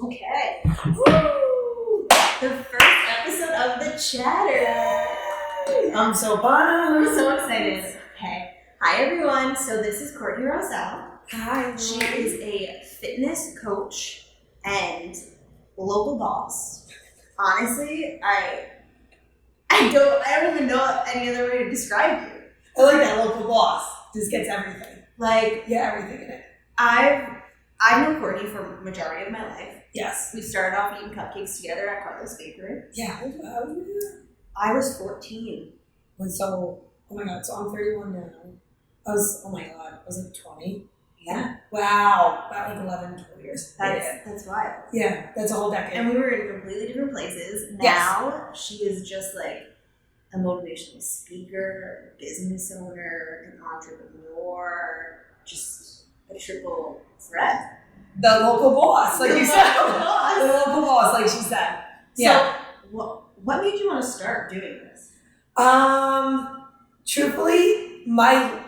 Okay. Woo! The first episode of The Chatter. I'm so pumped. I'm so excited. Okay. Hi, everyone. So this is Courtney Roselle. Hi. She is a fitness coach and local boss. Honestly, I don't even know any other way to describe you. I like that local boss. Just gets everything. Like, Yeah, everything in it. I've known Courtney for the majority of my life. Yes. We started off eating cupcakes together at Carlos Bakery. Yeah. How old were you? I was 14. And so, oh my God, so I'm 31 now. I was like 20? Yeah. Wow. About like 11, 12 years. That's wild. Yeah, that's a whole decade. And we were in completely different places. Now, she is just like a motivational speaker, a business owner, an entrepreneur, just a triple threat. The local boss, like The you said. local boss. The local boss, like she said. Yeah. So, what made you want to start doing this? Truthfully, my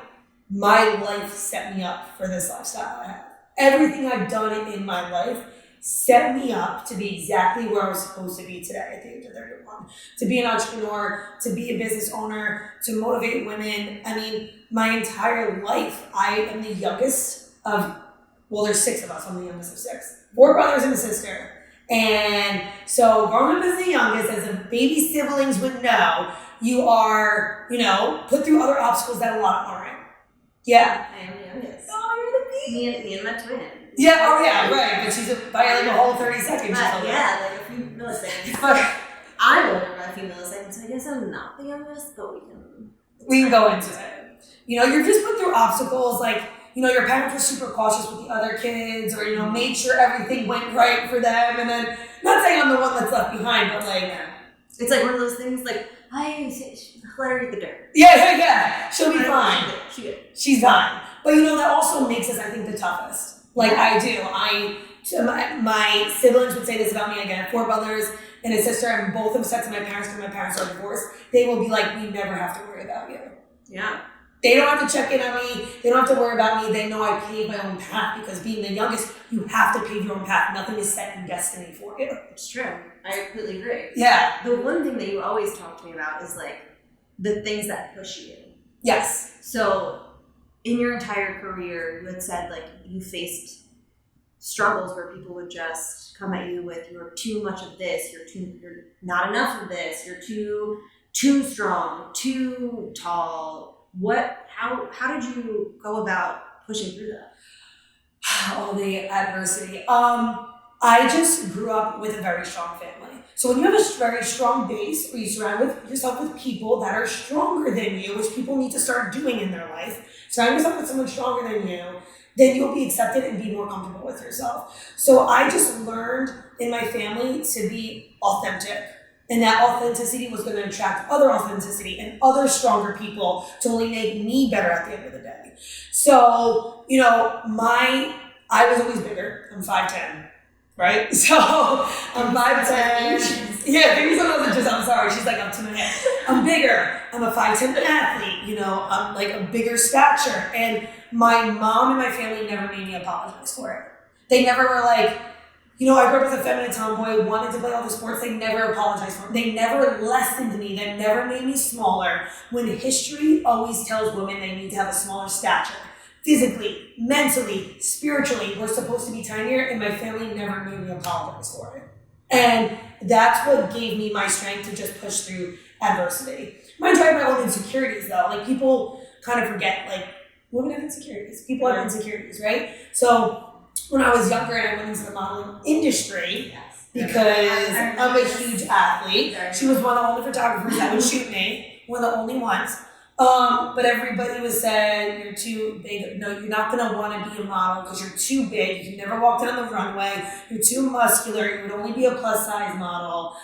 life set me up for this lifestyle I have. Everything I've done in my life set me up to be exactly where I was supposed to be today at the age of 31. To be an entrepreneur, to be a business owner, to motivate women. I mean, my entire life, I am the youngest of, well, there's 6 of us. I'm the youngest of 6. 4 brothers and a sister. And so growing up as the youngest, as the baby siblings would know, you are, put through other obstacles that a lot aren't. Yeah. I am the youngest. Oh, you're the baby. Me and my twin. Yeah, oh yeah, right. But she's by like a whole 30 seconds. Yeah, like a few milliseconds. But I'm older by a few milliseconds, so I guess I'm not the youngest, but we can go into it. You're just put through obstacles like, your parents were super cautious with the other kids or, made sure everything went right for them. And then, not saying I'm the one that's left behind, but like, it's like one of those things like, let her eat the dirt. Yeah. She'll be fine. She's fine. But that also makes us, I think, the toughest. Like I do. My siblings would say this about me again. 4 brothers and a sister, and both have said to my parents, because my parents are divorced, they will be like, we never have to worry about you. Yeah. They don't have to check in on me. They don't have to worry about me. They know I paved my own path, because being the youngest, you have to pave your own path. Nothing is set in destiny for you. It's true. I completely agree. Yeah. The one thing that you always talk to me about is like the things that push you. Yes. So in your entire career, you had said like you faced struggles where people would just come at you with, you're too much of this, you're not enough of this, you're too strong, too tall. How did you go about pushing through that? All the adversity. I just grew up with a very strong family. So when you have a very strong base, or you surround yourself with people that are stronger than you, which people need to start doing in their life, surround yourself with someone stronger than you, then you'll be accepted and be more comfortable with yourself. So I just learned in my family to be authentic. And that authenticity was going to attract other authenticity and other stronger people to only make me better at the end of the day. So, I was always bigger. I'm 5'10", right? So I'm 5'10". Yeah, maybe someone else I'm sorry. She's like, I'm 2.5. I'm bigger. I'm a 5'10" athlete. I'm like a bigger stature. And my mom and my family never made me apologize for it. They never were like, I grew up as a feminine tomboy, wanted to play all the sports. They never apologized for it. They never lessened me. They never made me smaller. When history always tells women they need to have a smaller stature. Physically, mentally, spiritually, we're supposed to be tinier, and my family never made me apologize for it. And that's what gave me my strength to just push through adversity. I tried my own insecurities, though. Like, people kind of forget, like, women have insecurities. People have insecurities, right? So when I was younger and I went into the modeling industry, because I'm a huge athlete, she was one of the only photographers that would shoot me, one of the only ones. But everybody was saying, you're too big. No, you're not going to want to be a model because you're too big. You never walk down the runway. You're too muscular. You would only be a plus size model.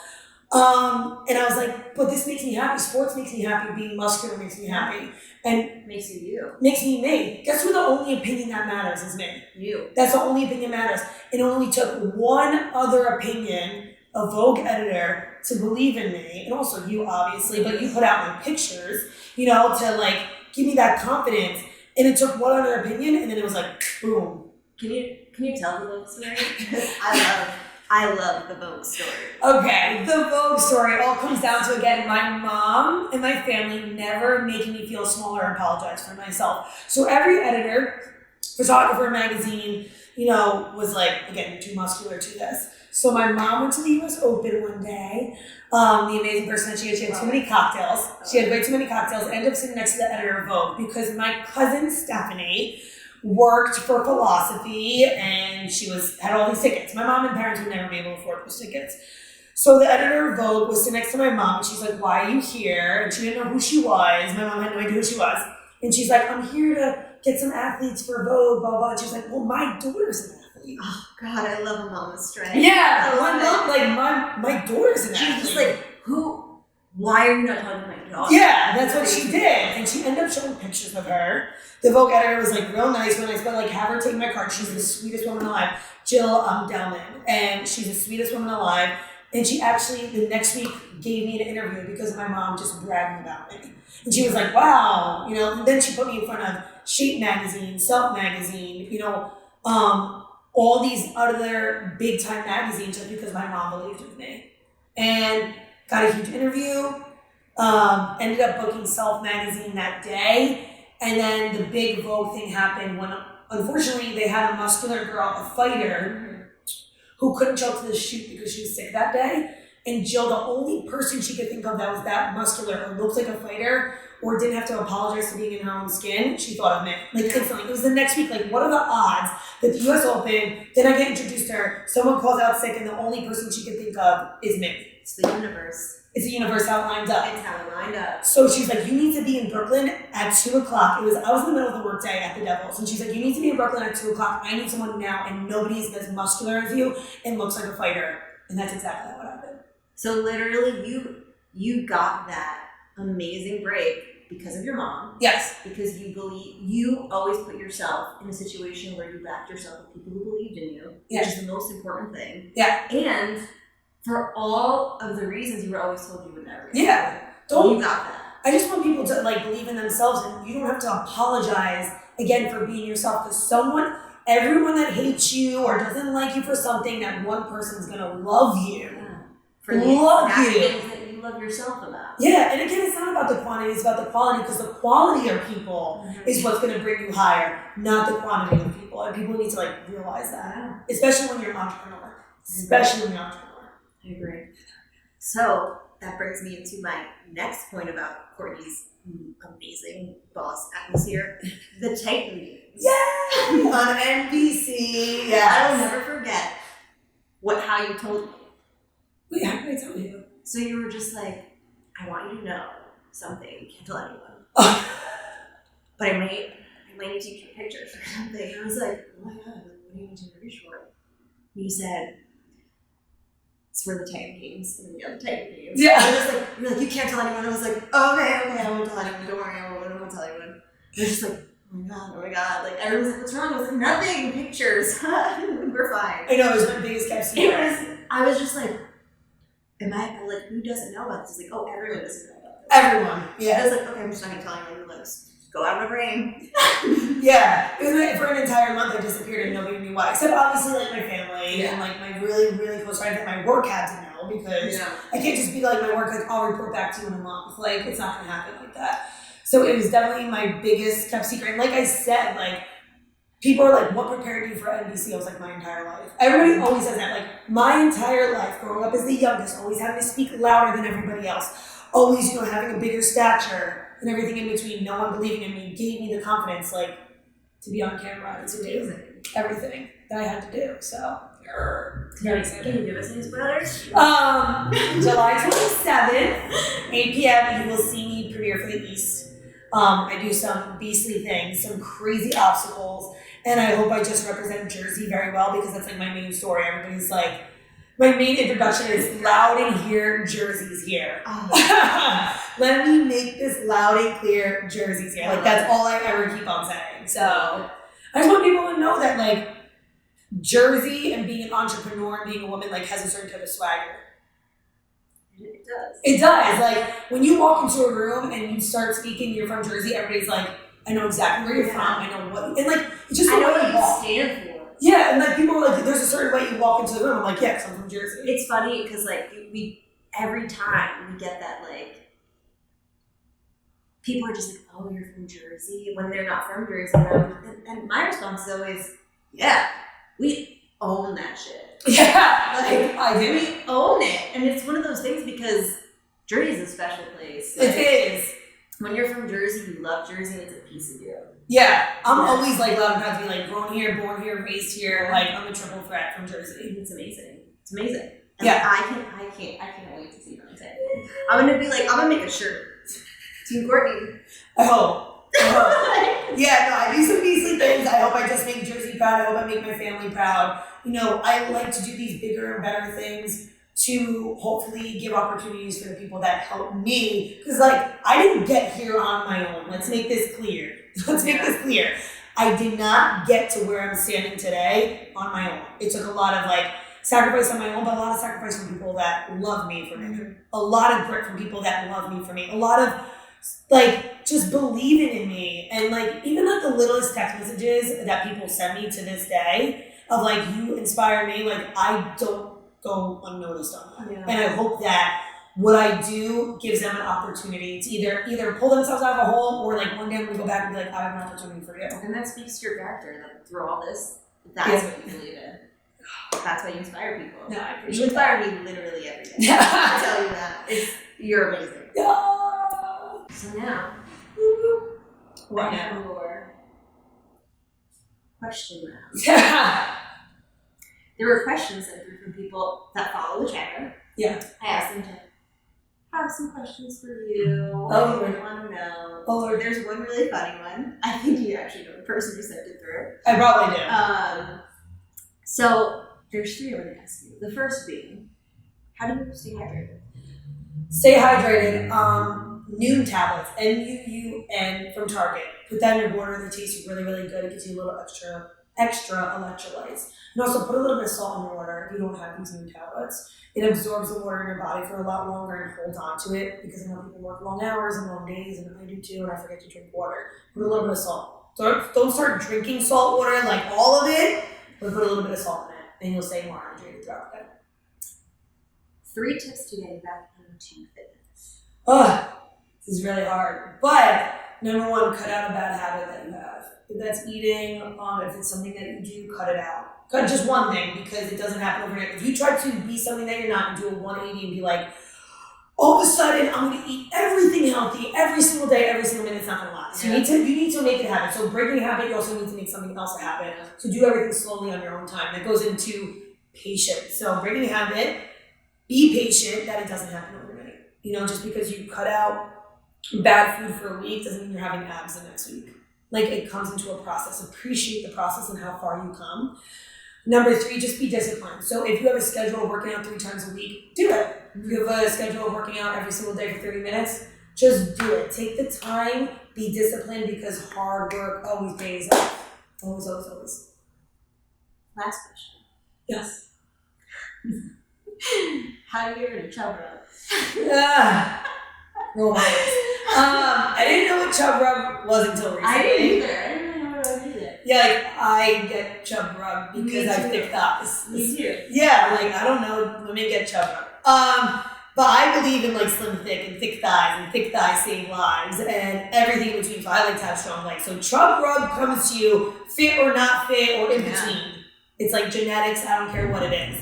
And I was like, but this makes me happy. Sports makes me happy. Being muscular makes me happy. And makes you you. Makes me me. Guess who the only opinion that matters is me? You. That's the only opinion that matters. It only took one other opinion, a Vogue editor, to believe in me, and also you, obviously, but you put out my pictures, to like give me that confidence. And it took one other opinion, and then it was like, boom. Can you tell the little story? I love I love the Vogue story. Okay, the Vogue story all comes down to, again, my mom and my family never making me feel small or apologize for myself. So every editor, photographer, magazine, was like, again, you're too muscular to this. So my mom went to the US Open one day. The amazing person that she had too many cocktails. She had way too many cocktails. Ended up sitting next to the editor of Vogue because my cousin Stephanie worked for philosophy and she had all these tickets. My mom and parents would never be able to afford those tickets. So the editor of Vogue was sitting next to my mom and she's like, why are you here? And she didn't know who she was. My mom had no idea who she was. And she's like, I'm here to get some athletes for Vogue, blah, blah. And she's like, well, my daughter's an athlete. Oh, God, I love a mama's strength. Yeah, my mom, like, my daughter's an athlete. She's just like, why are you not talking to my daughter? Yeah, that's what she did. And she ended up showing pictures of her. The Vogue editor was like real nice when I spent like have her take my card. She's the sweetest woman alive. Jill Delman. And she's the sweetest woman alive. And she actually, the next week, gave me an interview because my mom just bragging about me. And she was like, wow, and then she put me in front of Shape Magazine, Self Magazine, all these other big time magazines just because my mom believed in me. And got a huge interview, ended up booking Self Magazine that day. And then the big Vogue thing happened when, unfortunately, they had a muscular girl, a fighter, who couldn't show up to the shoot because she was sick that day. And Jill, the only person she could think of that was that muscular or looked like a fighter or didn't have to apologize for being in her own skin, she thought of me. Like, instantly. It was the next week. Like, what are the odds that the US Open, then I get introduced to her, someone calls out sick, and the only person she could think of is me. It's the universe. It's the universe how it lined up. It's how it lined up. So she's like, you need to be in Brooklyn at 2 o'clock. I was in the middle of the workday at the Devils. And she's like, you need to be in Brooklyn at 2 o'clock. I need someone now. And nobody's as muscular as you and looks like a fighter. And that's exactly what happened. So literally you got that amazing break because of your mom. Yes. Because you always put yourself in a situation where you backed yourself with people who believed in you, which is the most important thing. Yeah. And for all of the reasons you were always told you would never. Yeah. You got that. I just want people to believe in themselves, and you don't have to apologize again for being yourself, because everyone that hates you or doesn't like you for something, that one person's gonna love you. Yeah. For love you. things that you love yourself about. Yeah, and again, it's not about the quantity, it's about the quality, because the quality of people is what's gonna bring you higher, not the quantity of people. And people need to realize that, especially when you're an entrepreneur. I agree. So that brings me into my next point about Courtney's amazing boss atmosphere, the Titan Games. Yeah, on NBC. Yeah, I will never forget how you told me. Wait, how can I tell you? So you were just like, I want you to know something. You can't tell anyone. But I might need to take pictures or something. And I was like, oh my God, what do you need to reach for? And you said, it's for the Titan Games. And then you got the Titan Games. Yeah. And I was like, you're like, you can't tell anyone. I was like, okay, I won't tell anyone. Don't worry, I won't tell anyone. And they're just like, oh my God. Like, everyone's like, what's wrong? I was like, nothing, pictures. We're fine. I know, it was my biggest kept secret. I was just like, who doesn't know about this? It's like, oh, everyone doesn't know about this. Everyone. Yeah. I was like, okay, I'm just not gonna tell anyone. Like, go out of my brain. Yeah. It was for an entire month I disappeared and nobody knew why. Except obviously my family and my really, really close friends that my work had to know, because I can't just be my work, I'll report back to you in a month. It's not gonna happen like that. So it was definitely my biggest kept secret. And like I said, people are like, what prepared you for NBC? I was like, my entire life. Everybody always says that. My entire life, growing up as the youngest, always having to speak louder than everybody else. Always, having a bigger stature and everything in between. No one believing in me gave me the confidence, to be on camera and to do everything that I had to do. So, very excited. Can you give us any spoilers? July 27th, 8 p.m., you will see me premiere for the East. I do some beastly things, some crazy obstacles. And I hope I just represent Jersey very well, because that's my main story. Everybody's my main introduction is loud and here, Jersey's here. Oh. Let me make this loud and clear, Jersey's here. That's all I ever keep on saying. So I just want people to know that Jersey and being an entrepreneur and being a woman has a certain type of swagger. It does. It does. When you walk into a room and you start speaking, you're from Jersey, everybody's I know exactly where you're from. I know what, and it's just I know what what you stand for. Yeah, and like people are like, there's a certain way you walk into the room. I'm like, yeah, 'cause I'm from Jersey. It's funny because like every time we get that like people are just like, oh, you're from Jersey when they're not from Jersey. And my response is always, yeah, we own that shit. Yeah, Like I do. we own it, and it's one of those things because Jersey is a special place. It is. When you're from Jersey, you love Jersey, and it's a piece of you. Yeah, I'm always like loud and proud to be like grown here, born here, raised here. Like I'm a triple threat from Jersey. It's amazing. It's amazing. And yeah, I can't wait to see what I'm saying. I'm gonna make a shirt. Team Courtney. I hope. Yeah, no, I do some beastly things. I hope I just make Jersey proud. I hope I make my family proud. You know, I like to do these bigger and better things to hopefully give opportunities for the people that help me. Because, like, I didn't get here on my own. Let's make this clear. I did not get to where I'm standing today on my own. It took a lot of, like, sacrifice on my own, but a lot of sacrifice from people that love me for me. A lot of grit from people that love me for me. A lot of, like, just believing in me. And, like, even, like, the littlest text messages that people send me to this day of, like, you inspire me, like, I don't go unnoticed on that. Yeah. And I hope that what I do gives them an opportunity to either pull themselves out of a hole or like one day I'm gonna go back and be like, I have an opportunity for you. And that speaks to your character, that through all this, that's what you believe in. That's why you inspire people. No, I appreciate you inspire me literally every day. I tell you that. You're amazing. Yeah. So now, what I now? have your question round. There were questions sent through from people that follow the chatter. Yeah. I asked them to have some questions for you. Oh, Lord. I want to know. Oh, Lord. There's one really funny one. I think you actually know the person who sent it through. I probably do. So there's three I'm going to ask you. The first being, how do you stay hydrated? Stay hydrated. Noon tablets, NUUN from Target. Put that in your water. They taste really, really good. It gives you a little extra electrolytes. And also put a little bit of salt in your water if you don't have these new tablets. It absorbs the water in your body for a lot longer and holds on to it because I know people work long hours and long days, and I do too, and I forget to drink water. Put a little bit of salt. Don't start drinking salt water like all of it, but put a little bit of salt in it, and you'll stay more hydrated throughout the day. 3 tips to getting back into fitness. This is really hard, but number 1, cut out a bad habit that you have. If that's eating, if it's something that you do, cut it out. Cut just one thing because it doesn't happen overnight. If you try to be something that you're not and do a 180 and be like, all of a sudden I'm going to eat everything healthy every single day, every single minute, it's not going to last. Yeah. You need to make it happen. So breaking a habit, you also need to make something else a habit. So do everything slowly on your own time. That goes into patience. So breaking a habit, be patient that it doesn't happen overnight. You know, just because you cut out bad food for a week doesn't mean you're having abs the next week. Like, it comes into a process. Appreciate the process and how far you come. Number 3, just be disciplined. So if you have a schedule of working out 3 times a week, do it. If you have a schedule of working out every single day for 30 minutes, just do it. Take the time, be disciplined, because hard work always pays off. Always, always, always. Last question. Yes. How do you get rid of chub rub? Roll my eyes. I didn't know what chub rub was until recently. I didn't either. I didn't really know what it was. Yeah, like, I get chub rub because I have thick thighs. Me too. Yeah, like, I don't know, women get chub rub. But I believe in, like, slim thick and thick thighs save lives, and everything in between. So I like to have strong legs. So chub rub comes to you, fit or not fit or in between. It's like genetics, I don't care what it is.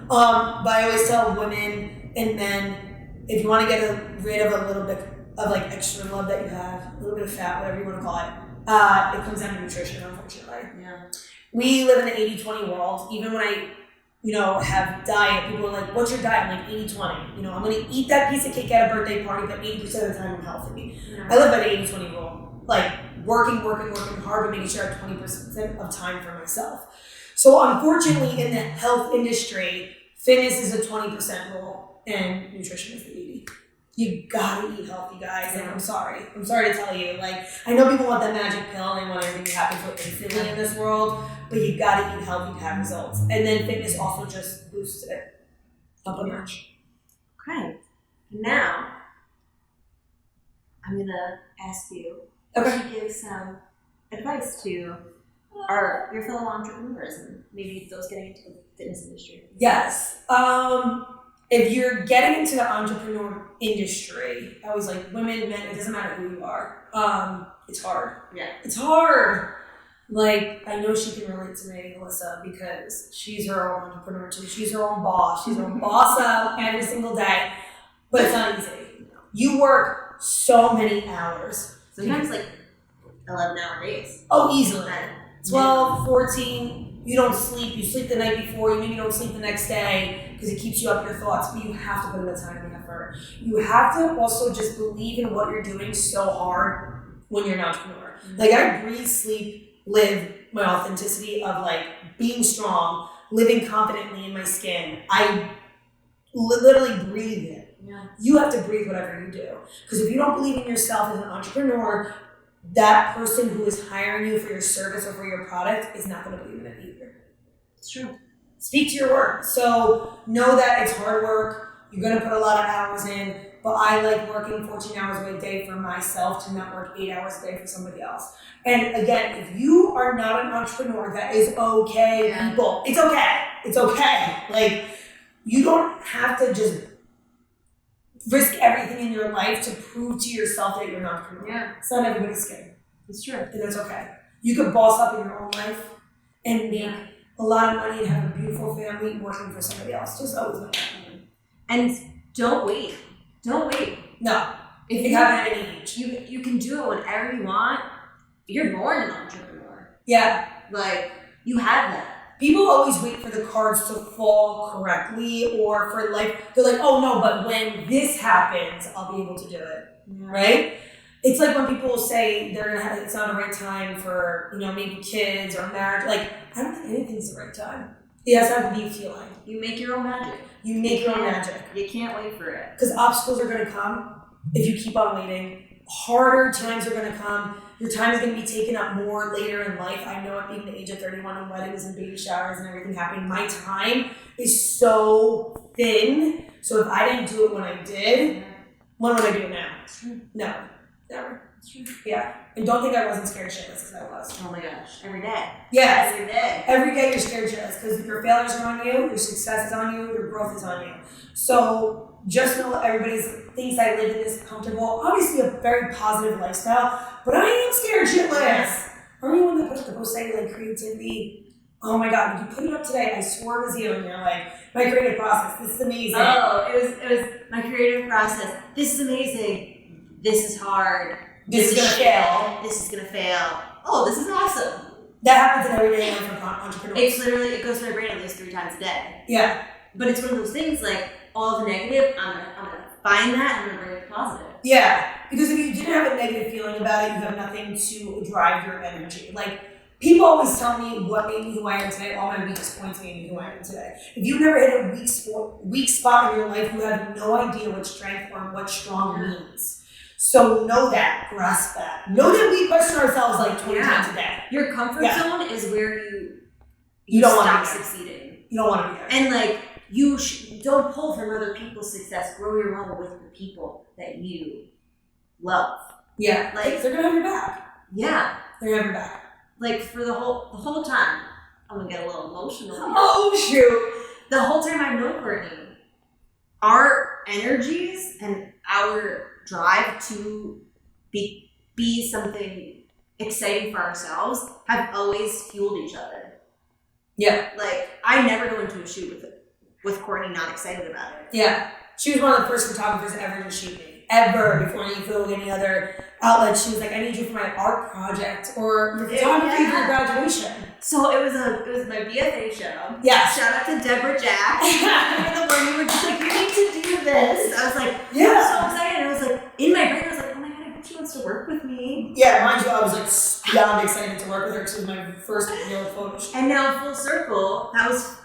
But I always tell women and men, if you want to get rid of a little bit of like extra love that you have, a little bit of fat, whatever you want to call it, it comes down to nutrition, unfortunately. Yeah. We live in an 80-20 world. Even when I, have diet, people are like, what's your diet? I'm like 80-20. I'm going to eat that piece of cake at a birthday party, but 80% of the time I'm healthy. Yeah. I live by the 80-20 rule. Like, working hard, but making sure I have 20% of time for myself. So unfortunately, in the health industry, fitness is a 20% rule, and nutrition is the 80. You gotta eat healthy, guys, and I'm sorry to tell you. Like, I know people want that magic pill and they want everything to happen so instantly in this world, but you gotta eat healthy to have results. And then fitness also just boosts it up a notch. Okay. Now, I'm gonna ask you to give some advice to are your fellow entrepreneurs and maybe those getting into the fitness industry? Yes. If you're getting into the entrepreneur industry, I was like, women, men, it doesn't matter who you are. It's hard. Yeah. It's hard. Like, I know she can relate to me, Alissa, because she's her own entrepreneur too. She's her own boss. She's her own boss up every single day. But it's not easy. You work so many hours. Sometimes like 11-hour days. Oh, easily. 12, 14. You don't sleep. You sleep the night before. You maybe don't sleep the next day because it keeps you up your thoughts. But you have to put in the time and effort. You have to also just believe in what you're doing so hard when you're an entrepreneur. Like, I breathe, sleep, live my authenticity of like being strong, living confidently in my skin. I literally breathe it. Yeah. You have to breathe whatever you do. Because if you don't believe in yourself as an entrepreneur, that person who is hiring you for your service or for your product is not going to believe in it either. It's true. Speak to your work. So know that it's hard work. You're going to put a lot of hours in, but I like working 14 hours a day for myself to not work 8 hours a day for somebody else. And again, if you are not an entrepreneur, that is okay, people. It's okay. It's okay. Like, you don't have to just risk everything in your life to prove to yourself that you're an entrepreneur. Yeah. It's not everybody's skin. It's true. And that's okay. You could boss up in your own life and make a lot of money and have a beautiful family working for somebody else. Just always make that money. And don't wait. Don't wait. No. If you have it at any age. You can do it whenever you want. You're born an entrepreneur. Yeah. Like, you have that. People always wait for the cards to fall correctly or for like, they're like, oh no, but when this happens, I'll be able to do it. Yeah. Right? It's like when people say they're gonna have, it's not the right time for, you know, maybe kids or marriage. Like, I don't think anything's the right time. It has to have to be a feeling. You make your own magic. You make your own magic. You can't wait for it. Because obstacles are gonna come if you keep on waiting. Harder times are gonna come. Your time is going to be taken up more later in life. I know at being the age of 31 and weddings and baby showers and everything happening, my time is so thin. So if I didn't do it when I did, when would I do it now? No, never. Yeah. And don't think I wasn't scared shitless, because I was. Oh my gosh. Every day. Yes. Every day. Every day you're scared shitless because your failures are on you, your success is on you, your growth is on you. So just know everybody thinks I live in this comfortable, obviously a very positive lifestyle, but I am scared shitless. Yes. Are you one that put up the post saying like creativity? Oh my God, did you put it up today? I swore it was you, and you're like, my creative process, this is amazing. Oh, it was my creative process. This is amazing. This is hard. This is gonna fail. This is gonna fail. Oh, this is awesome. That happens in every day for entrepreneurs. It's literally, it goes to my brain at least 3 times a day. Yeah. But it's one of those things like, all the negative, I'm gonna find that and I'm gonna bring it positive. Yeah. Because if you didn't have a negative feeling about it, you have nothing to drive your energy. Like, people always tell me what made me who I am today, all my weakest points made me who I am today. If you've never hit a weak spot in your life, you have no idea what strength or what strong means. So know that, grasp that. Know that we question ourselves like 20 times a day. Your comfort zone is where you don't stop want to succeeding. You don't want to be there. And like, you don't pull from other people's success. Grow your own with the people that you love. Yeah, like they're gonna have your back. Yeah, they're gonna have your back. Like for the whole time, I'm gonna get a little emotional. Oh shoot! The whole time I've known Courtney, our energies and our drive to be something exciting for ourselves have always fueled each other. Yeah, like I never go into a shoot with Courtney not excited about it. Yeah, she was one of the first photographers ever to shoot me. Ever, before you go to any other outlet. She was like, I need you for my art project or your photography for graduation. So it was my BFA show. Yeah. Shout out to Deborah Jack. And the one you were just like, you need to do this. I was like, yeah. I'm so excited. I was like, in my brain, I was like, oh my God, I hope she wants to work with me. Yeah, mind you, I was like beyond excited to work with her because it was my first real photo shoot. And now full circle, that was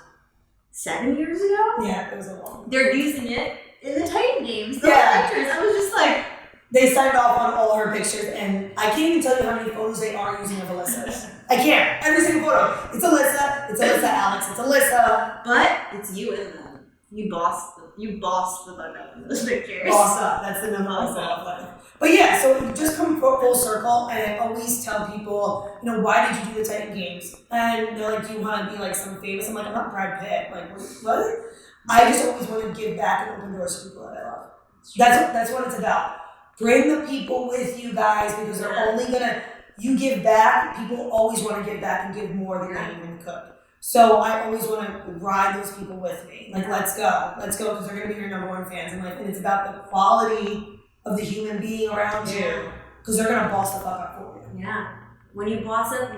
7 years ago? Yeah, it was a long. They're using it in the Titan games. The pictures. I was just like, they signed off on all her pictures, and I can't even tell you how many photos they are using of Alyssa's. I can't. Every single photo. It's Alissa, Alex, it's Alissa. But it's you in them. You boss the fuck up in those pictures. Boss up. That's the number one goal. But yeah, so just come full circle, and I always tell people, you know, why did you do the Titan Games? And they're like, do you want to be like some famous? I'm like, I'm not Brad Pitt. Like, what? I just always want to give back and open doors to people that I love. That's what it's about. Bring the people with you guys, because they're only gonna. You give back. People always want to give back and give more than they even could. So I always want to ride those people with me. Like, let's go, because they're gonna be your number one fans. And like, and it's about the quality of the human being around you, because they're gonna boss the fuck up for you. Yeah. When you boss up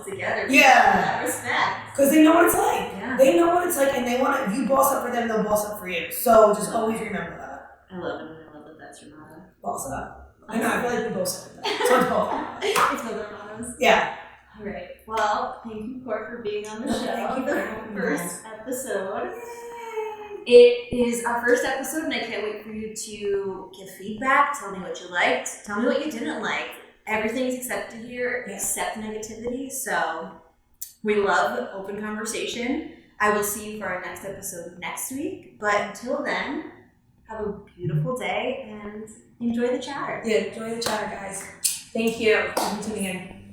together. Yeah. That respect. Because they know what it's like. Yeah. They know what it's like, and they want to. If you boss up for them, they'll boss up for you. So just always remember that. I love it. I love that that's your motto. Boss up. I know. I feel like we both said that. So it's both. It's both our mottos. Yeah. All right. Well, thank you, Court, for being on the show. Thank you for having me. First episode. It is our first episode, and I can't wait for you to give feedback. Tell me what you liked. Tell me what you didn't like. Everything's accepted here, except negativity. So we love open conversation. I will see you for our next episode next week. But until then, have a beautiful day and enjoy the chatter. Yeah, enjoy the chatter, guys. Thank you for tuning in.